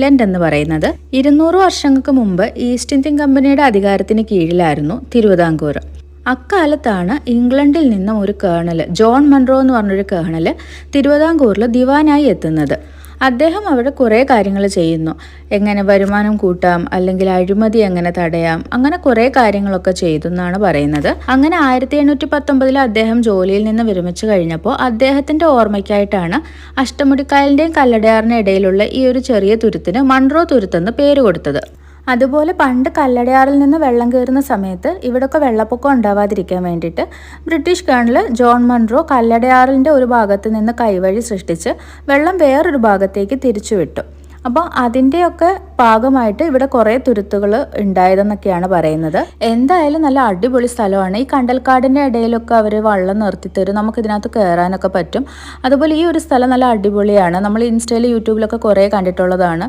Island എന്ന് പറയുന്നത് 200 വർഷങ്ങൾക്ക് മുമ്പ് ഈസ്റ്റ് ഇന്ത്യൻ കമ്പനിയുടെ അധികാരത്തിന് കീഴിലായിരുന്നു തിരുവിതാംകൂർ. അക്കാലത്താണ് ഇംഗ്ലണ്ടിൽ നിന്നും ഒരു കേണൽ, ജോൺ മൺറോ എന്ന് പറഞ്ഞൊരു കേണൽ തിരുവിതാംകൂറിൽ ദിവാനായി എത്തുന്നത്. അദ്ദേഹം അവിടെ കുറേ കാര്യങ്ങൾ ചെയ്യുന്നു. എങ്ങനെ വരുമാനം കൂട്ടാം, അല്ലെങ്കിൽ അഴിമതി എങ്ങനെ തടയാം, അങ്ങനെ കുറേ കാര്യങ്ങളൊക്കെ ചെയ്തു എന്നാണ് പറയുന്നത്. അങ്ങനെ 1819 അദ്ദേഹം ജോലിയിൽ നിന്ന് വിരമിച്ചു കഴിഞ്ഞപ്പോൾ അദ്ദേഹത്തിൻ്റെ ഓർമ്മയ്ക്കായിട്ടാണ് അഷ്ടമുടിക്കായലിൻ്റെയും കല്ലടയാറിൻ്റെ ഇടയിലുള്ള ഈ ഒരു ചെറിയ തുരുത്തിന് മൺറോ തുരുത്തെന്ന് പേര് കൊടുത്തത്. അതുപോലെ പണ്ട് കല്ലടയാറിൽ നിന്ന് വെള്ളം കയറുന്ന സമയത്ത് ഇവിടെയൊക്കെ വെള്ളപ്പൊക്കം ഉണ്ടാവാതിരിക്കാൻ വേണ്ടിയിട്ട് ബ്രിട്ടീഷ് കേണൽ ജോൺ മൺറോ കല്ലടയാറിൻ്റെ ഒരു ഭാഗത്ത് നിന്ന് കൈവഴി സൃഷ്ടിച്ച് വെള്ളം വേറൊരു ഭാഗത്തേക്ക് തിരിച്ചുവിട്ടു. അപ്പോൾ അതിൻ്റെയൊക്കെ ഭാഗമായിട്ട് ഇവിടെ കുറേ തുരുത്തുകൾ ഉണ്ടായതെന്നൊക്കെയാണ് പറയുന്നത്. എന്തായാലും നല്ല അടിപൊളി സ്ഥലമാണ്. ഈ കണ്ടൽക്കാടിൻ്റെ ഇടയിലൊക്കെ അവർ വെള്ളം നിർത്തിത്തരും, നമുക്കിതിനകത്ത് കയറാനൊക്കെ പറ്റും. അതുപോലെ ഈ ഒരു സ്ഥലം നല്ല അടിപൊളിയാണ്. നമ്മൾ ഇൻസ്റ്റയിൽ യൂട്യൂബിലൊക്കെ കുറേ കണ്ടിട്ടുള്ളതാണ്.